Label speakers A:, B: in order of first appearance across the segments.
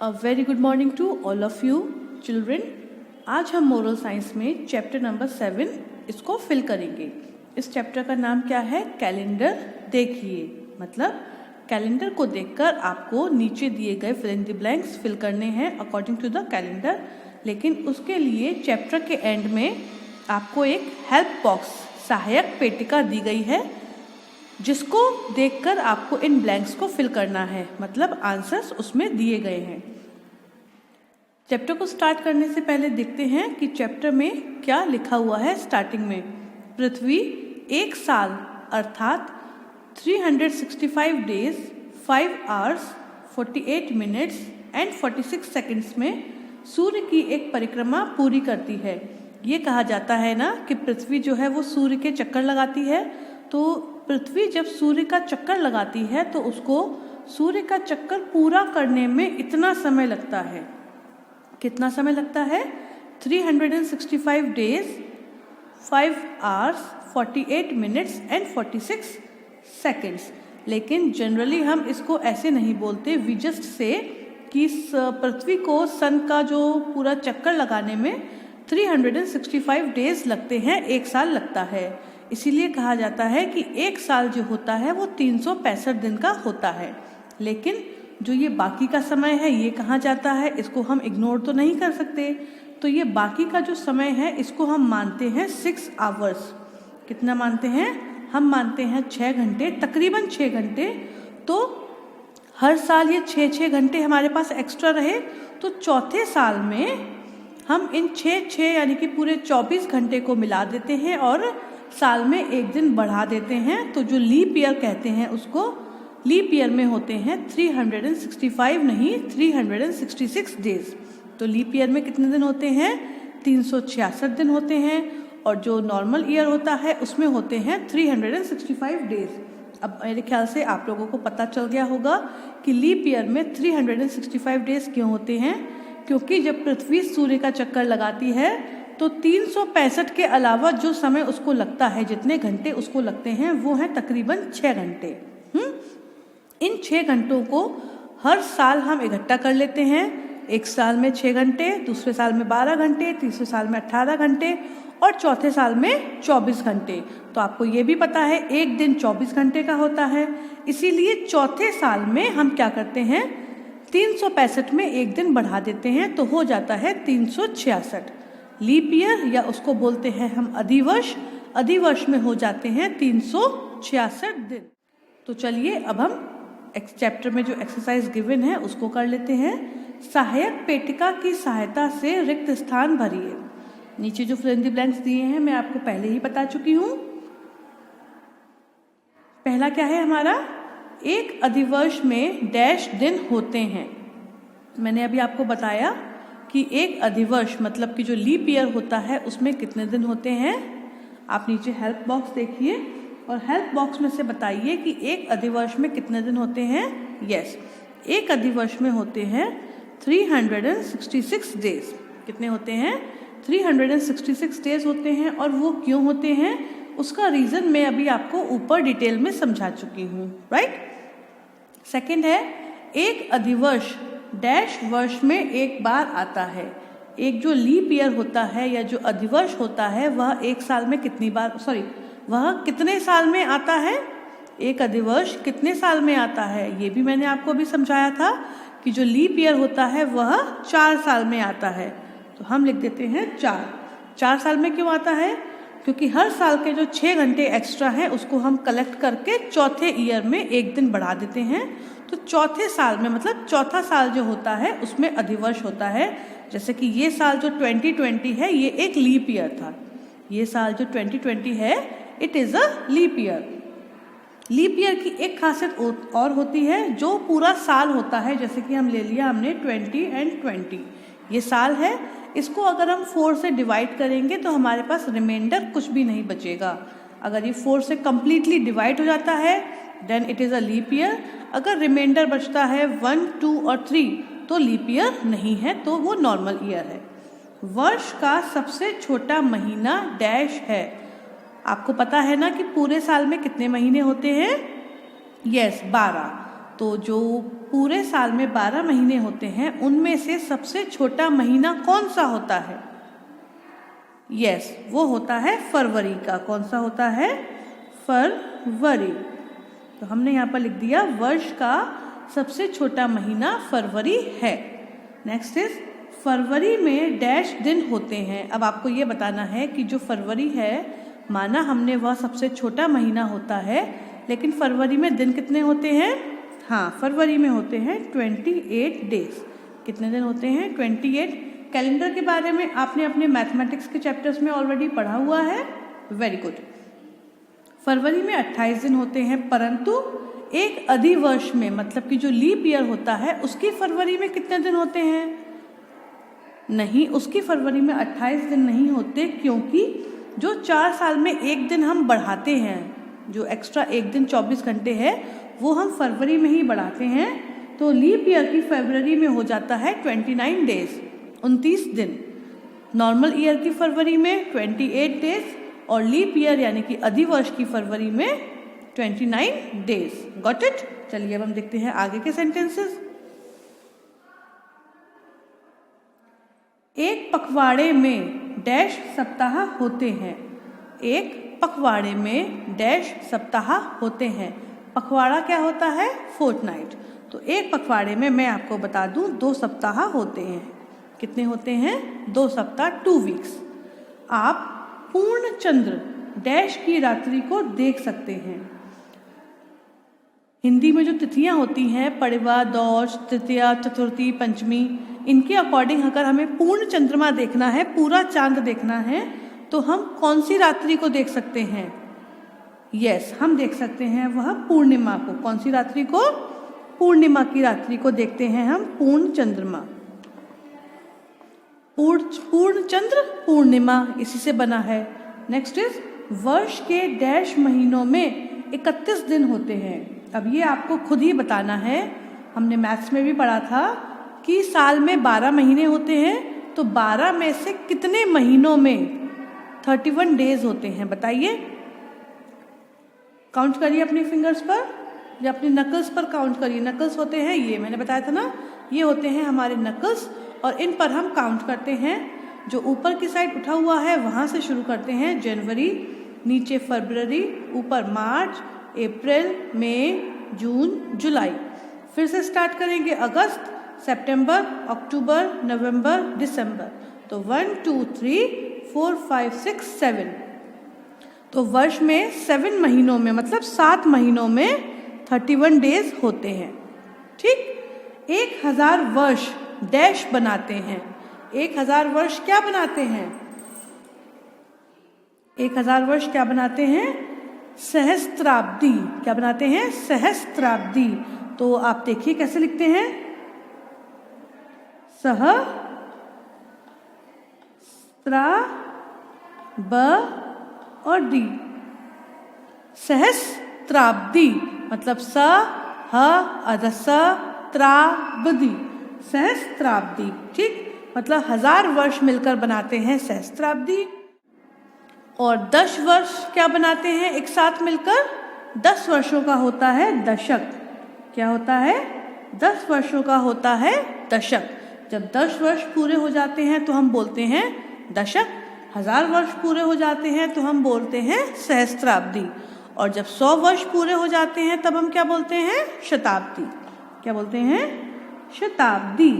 A: A very good morning to all of you children. आज हम moral science में chapter number 7 इसको fill करेंगे। इस चैप्टर का नाम क्या है? कैलेंडर देखिए। मतलब कैलेंडर को देखकर आपको नीचे दिए गए fill in the blanks fill करने हैं अकॉर्डिंग टू द कैलेंडर। लेकिन उसके लिए चैप्टर के एंड में आपको एक हेल्प बॉक्स सहायक पेटिका दी गई है, जिसको देखकर आपको इन ब्लैंक्स को फिल करना है। मतलब आंसर्स उसमें दिए गए हैं। चैप्टर को स्टार्ट करने से पहले देखते हैं कि चैप्टर में क्या लिखा हुआ है। स्टार्टिंग में पृथ्वी एक साल अर्थात 365 days 5 hours 48 minutes and 46 seconds में सूर्य की एक परिक्रमा पूरी करती है। ये कहा जाता है ना कि पृथ्वी जो है वो सूर्य के चक्कर लगाती है। तो पृथ्वी जब सूर्य का चक्कर लगाती है तो उसको सूर्य का चक्कर पूरा करने में इतना समय लगता है। कितना समय लगता है? 365 days 5 hours 48 minutes and 46 seconds. लेकिन जनरली हम इसको ऐसे नहीं बोलते। वी जस्ट से कि पृथ्वी को सन का जो पूरा चक्कर लगाने में 365 डेज लगते हैं, एक साल लगता है। इसीलिए कहा जाता है कि एक साल जो होता है वो 365 दिन का होता है। लेकिन जो ये बाकी का समय है ये कहाँ जाता है? इसको हम इग्नोर तो नहीं कर सकते। तो ये बाकी का जो समय है इसको हम मानते हैं 6 आवर्स। कितना मानते हैं? हम मानते हैं 6 घंटे, तकरीबन 6 घंटे। तो हर साल ये 6 घंटे हमारे पास एक्स्ट्रा रहे तो चौथे साल में हम इन 6 यानी कि पूरे 24 घंटे को मिला देते हैं और साल में एक दिन बढ़ा देते हैं। तो जो लीप ईयर कहते हैं उसको लीप ईयर में होते हैं 365 नहीं 366 डेज। तो लीप ईयर में कितने दिन होते हैं? 366 दिन होते हैं। और जो नॉर्मल ईयर होता है उसमें होते हैं 365 डेज। अब मेरे ख्याल से आप लोगों को पता चल गया होगा कि लीप ईयर में 365 डेज क्यों होते हैं। क्योंकि जब पृथ्वी सूर्य का चक्कर लगाती है तो 365 के अलावा जो समय उसको लगता है, जितने घंटे उसको लगते हैं वो हैं तकरीबन 6 घंटे। इन 6 घंटों को हर साल हम इकट्ठा कर लेते हैं। एक साल में 6 घंटे, दूसरे साल में 12 घंटे, तीसरे साल में 18 घंटे और चौथे साल में 24 घंटे। तो आपको ये भी पता है एक दिन 24 घंटे का होता है। इसीलिए चौथे साल में हम क्या करते हैं? 365 में एक दिन बढ़ा देते हैं तो हो जाता है 366। लीप ईयर या उसको बोलते हैं हम अधिवर्ष। अधिवर्ष में हो जाते हैं 366 दिन। तो चलिए अब हम चैप्टर में जो एक्सरसाइज गिवन है उसको कर लेते हैं। सहायक पेटिका की सहायता से रिक्त स्थान भरिए। नीचे जो फिल इन द ब्लैंक्स दिए हैं मैं आपको पहले ही बता चुकी हूँ। पहला क्या है हमारा? एक अधिवर्ष में डैश दिन होते हैं। मैंने अभी आपको बताया कि एक अधिवर्ष मतलब कि जो लीप ईयर होता है उसमें कितने दिन होते हैं। आप नीचे हेल्प बॉक्स देखिए और हेल्प बॉक्स में से बताइए कि एक अधिवर्ष में कितने दिन होते हैं। यस, एक अधिवर्ष में होते हैं 366 डेज। कितने होते हैं? 366 डेज होते हैं। और वो क्यों होते हैं उसका रीज़न मैं अभी आपको ऊपर डिटेल में समझा चुकी हूँ। राइट। सेकंड है एक अधिवर्ष डैश वर्ष में एक बार आता है। एक जो लीप ईयर होता है या जो अधिवर्ष होता है वह एक साल में कितनी बार वह कितने साल में आता है? एक अधिवर्ष कितने साल में आता है ये भी मैंने आपको अभी समझाया था कि जो लीप ईयर होता है वह 4 साल में आता है। तो हम लिख देते हैं 4 साल में क्यों आता है? क्योंकि हर साल के जो 6 घंटे एक्स्ट्रा हैं उसको हम कलेक्ट करके चौथे ईयर में एक दिन बढ़ा देते हैं। तो चौथे साल में मतलब चौथा साल जो होता है उसमें अधिवर्ष होता है। जैसे कि ये साल जो 2020 है ये एक लीप ईयर था। ये साल जो 2020 है it is a leap year. Leap year की एक खासियत और होती है जो पूरा साल होता है। जैसे कि हम ले लिया हमने 20 and 20 ये साल है। इसको अगर हम 4 से डिवाइड करेंगे तो हमारे पास रिमाइंडर कुछ भी नहीं बचेगा। अगर ये 4 से कम्प्लीटली डिवाइड हो जाता है then it is a leap year. अगर रिमाइंडर बचता है 1, 2 और 3 तो लीप ईयर नहीं है, तो वो नॉर्मल ईयर है। वर्ष का सबसे छोटा महीना डैश है। आपको पता है ना कि पूरे साल में कितने महीने होते हैं? यस, 12। तो जो पूरे साल में 12 महीने होते हैं उनमें से सबसे छोटा महीना कौन सा होता है? यस, वो होता है फरवरी का। कौन सा होता है? फरवरी। तो हमने यहाँ पर लिख दिया वर्ष का सबसे छोटा महीना फरवरी है। नेक्स्ट इज फरवरी में डैश दिन होते हैं। अब आपको ये बताना है कि जो फरवरी है, माना हमने वह सबसे छोटा महीना होता है, लेकिन फरवरी में दिन कितने होते हैं? हाँ, फरवरी में होते हैं 28 डेज। कितने दिन होते हैं? 28। कैलेंडर के बारे में आपने अपने मैथमेटिक्स के चैप्टर्स में ऑलरेडी पढ़ा हुआ है। Very good. फरवरी में 28 दिन होते हैं, परंतु एक अधिवर्ष में, मतलब कि जो लीप ईयर होता है, उसकी फरवरी में कितने दिन होते हैं? नहीं, उसकी फरवरी में 28 दिन नहीं होते, क्योंकि जो 4 साल में एक दिन हम बढ़ाते हैं, जो एक्स्ट्रा एक दिन 24 घंटे है, वो हम फरवरी में ही बढ़ाते हैं। तो लीप ईयर की फरवरी में हो जाता है 29 डेज, 29 दिन। नॉर्मल ईयर की फरवरी में 28 डेज और लीप ईयर यानी कि अधिवर्ष की फरवरी में 29 डेज। Got it? चलिए अब हम देखते हैं आगे के सेंटेंसेस। एक पखवाड़े में डैश सप्ताह होते हैं। एक पखवाड़े में डैश सप्ताह होते हैं। पखवाड़ा क्या होता है? फोर्टनाइट। तो एक पखवाड़े में मैं आपको बता दूं 2 सप्ताह होते हैं। कितने होते हैं? 2 सप्ताह, 2 वीक्स। आप पूर्ण चंद्र डैश की रात्रि को देख सकते हैं। हिंदी में जो तिथियां होती हैं, पड़वा, दौश, तृतीया, चतुर्थी, पंचमी, इनके अकॉर्डिंग अगर हमें पूर्ण चंद्रमा देखना है, पूरा चांद देखना है, तो हम कौन सी रात्रि को देख सकते हैं? यस, हम देख सकते हैं वह पूर्णिमा को। कौन सी रात्रि को? पूर्णिमा की रात्रि को देखते हैं हम पूर्ण चंद्रमा। पूर्ण चंद्र, पूर्णिमा, इसी से बना है। नेक्स्ट इज वर्ष के डैश महीनों में 31 दिन होते हैं। अब ये आपको खुद ही बताना है। हमने मैथ्स में भी पढ़ा था कि साल में 12 महीने होते हैं, तो 12 में से कितने महीनों में 31 डेज होते हैं? बताइए। काउंट करिए अपनी फिंगर्स पर या अपनी नकल्स पर काउंट करिए। नकल्स होते हैं ये, मैंने बताया था ना, ये होते हैं हमारे नकल्स, और इन पर हम काउंट करते हैं। जो ऊपर की साइड उठा हुआ है वहाँ से शुरू करते हैं, जनवरी, नीचे फरवरी, ऊपर मार्च, अप्रैल, मई, जून, जुलाई। फिर से स्टार्ट करेंगे अगस्त, सितंबर, अक्टूबर, नवंबर, दिसंबर। तो 1 2 3 4 5 6 7। तो वर्ष में 7 महीनों में, मतलब 7 महीनों में 31 डेज होते हैं। ठीक। 1000 वर्ष डैश बनाते हैं। 1000 वर्ष क्या बनाते हैं? 1000 वर्ष क्या बनाते हैं? सहस्त्राब्दी। क्या बनाते हैं? सहस्त्राब्दी। तो आप देखिए कैसे लिखते हैं, ब और दी, सहस्त्राब्दी, मतलब स ह अदस त्राब्दी, सहस्त्राब्दी। ठीक, मतलब 1000 वर्ष मिलकर बनाते हैं सहस्त्राब्दी। और 10 वर्ष क्या बनाते हैं एक साथ मिलकर? 10 वर्षों का होता है दशक। क्या होता है? 10 वर्षों का होता है दशक। जब 10 वर्ष पूरे हो जाते हैं तो हम बोलते हैं दशक। 1000 वर्ष पूरे हो जाते हैं तो हम बोलते हैं सहस्त्राब्दी। और जब 100 वर्ष पूरे हो जाते हैं तब हम क्या बोलते हैं? शताब्दी। क्या बोलते हैं? शताब्दी।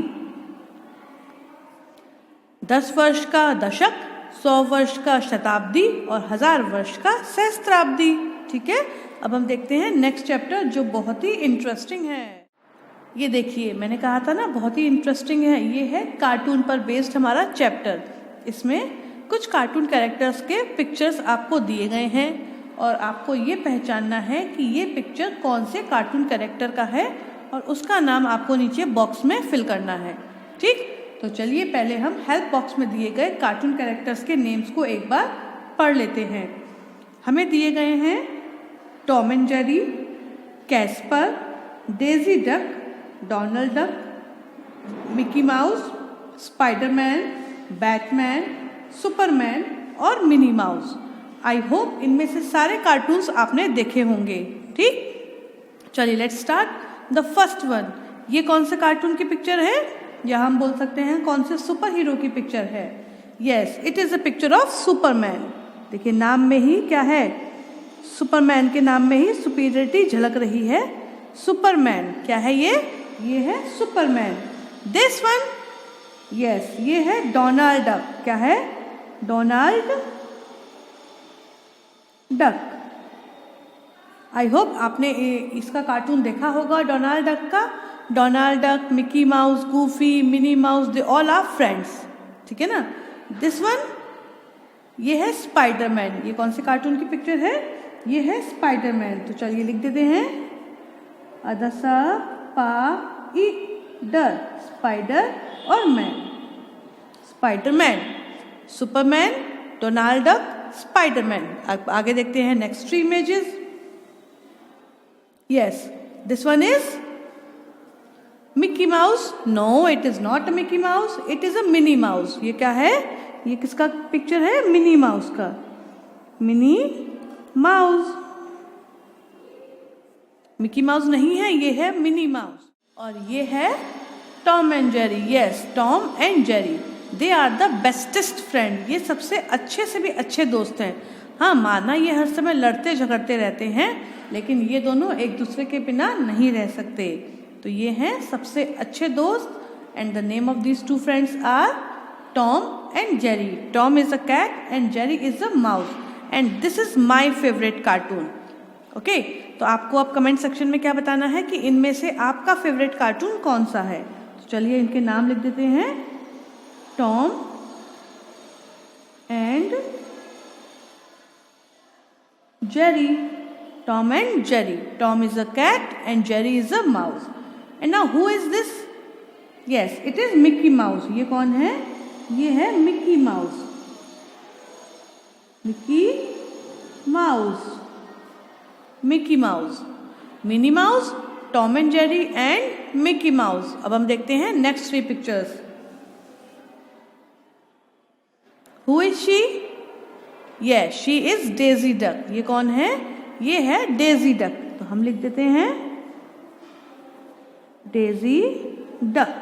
A: 10 वर्ष का दशक, 100 वर्ष का शताब्दी और 1000 वर्ष का सहस्त्राब्दी। ठीक है, अब हम देखते हैं नेक्स्ट चैप्टर जो बहुत ही इंटरेस्टिंग है। ये देखिए, मैंने कहा था ना बहुत ही इंटरेस्टिंग है। ये है कार्टून पर बेस्ड हमारा चैप्टर। इसमें कुछ कार्टून कैरेक्टर्स के पिक्चर्स आपको दिए गए हैं और आपको ये पहचानना है कि ये पिक्चर कौन से कार्टून कैरेक्टर का है और उसका नाम आपको नीचे बॉक्स में फिल करना है। ठीक, तो चलिए पहले हम हेल्प बॉक्स में दिए गए कार्टून कैरेक्टर्स के नेम्स को एक बार पढ़ लेते हैं। हमें दिए गए हैं Tom and Jerry, Caspar, Daisy duck, Donald Duck, Mickey mouse, Spiderman, Batman, Superman और मिनी माउस। आई होप इनमें से सारे कार्टून्स आपने देखे होंगे। ठीक, चलिए let's start. The first one, ये कौन से कार्टून की पिक्चर है, या हम बोल सकते हैं कौन से सुपर हीरो की पिक्चर है? Yes, it is a picture of Superman. देखिए नाम में ही क्या है, सुपरमैन के नाम में ही सुपीरियरिटी झलक रही है। सुपरमैन क्या है ये है सुपरमैन। दिस वन, यस, ये है डोनाल्ड डक। क्या है? Donald duck. आई होप आपने इसका कार्टून देखा होगा, डोनाल्ड डक का। Donald Duck, Mickey Mouse, Goofy, Minnie Mouse, they all are friends, ठीक है ना। दिस वन, ये है स्पाइडरमैन। ये कौन से कार्टून की पिक्चर है? ये है स्पाइडरमैन। तो चलिए लिख देते हैं, अदसा पा ई डर, स्पाइडर और man. Spiderman, Superman, Donald Duck, Spiderman. अब आगे देखते हैं next 3 images. Yes, this one is Mickey Mouse. No, it is not a Mickey Mouse, it is a Minnie Mouse. ये क्या है? ये किसका पिक्चर है? मिनी माउस का। मिनी माउस, मिकी माउस नहीं है, ये है मिनी माउस। और ये है Tom and Jerry. Yes, Tom and Jerry, they are the bestest friend. ये सबसे अच्छे से भी अच्छे दोस्त हैं। हाँ, माना ये हर समय लड़ते झगड़ते रहते हैं, लेकिन ये दोनों एक दूसरे के बिना नहीं रह सकते। तो ये हैं सबसे अच्छे दोस्त। And the name of these 2 friends are Tom and Jerry. Tom is a cat and Jerry is a mouse. And this is my favourite cartoon. Okay, तो आपको अब कमेंट सेक्शन में क्या बताना है कि इनमें से आपका फेवरेट कार्टून कौन सा है। तो चलिए इनके नाम लिख देते हैं, Tom and Jerry. Tom and Jerry. Tom is a cat and Jerry is a mouse. And now who is this? Yes, it is Mickey Mouse. ये कौन है? ये है Mickey Mouse. Mickey Mouse, Mickey Mouse, Minnie Mouse, Tom and Jerry and Mickey Mouse. अब हम देखते हैं next 3 pictures. Who is she? Yes, she is Daisy Duck. ये कौन है? ये है डेजी डक। तो हम लिख देते हैं Daisy duck.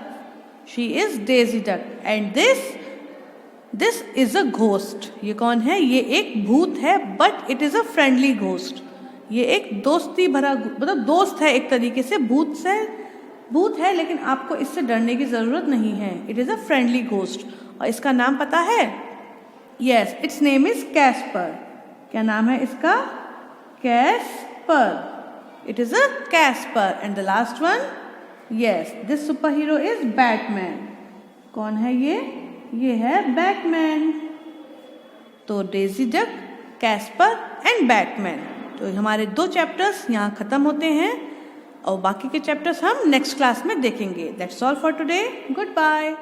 A: She is Daisy duck. And this is a ghost. ये कौन है? ये एक भूत है, but it is a friendly ghost. ये एक दोस्ती भरा, मतलब दोस्त है एक तरीके से। भूत है लेकिन आपको इससे डरने की जरूरत नहीं है। It is a friendly ghost. और इसका नाम पता है? Yes, it's name is Caspar. क्या नाम है इसका? Caspar. It is a Caspar. And the last one, yes, this super hero is Batman. कौन है ये? ये है बैटमैन। तो Daisy duck, Caspar and Batman. तो हमारे 2 चैप्टर्स यहाँ खत्म होते हैं और बाकी के चैप्टर्स हम नेक्स्ट क्लास में देखेंगे। That's all for today. Good bye.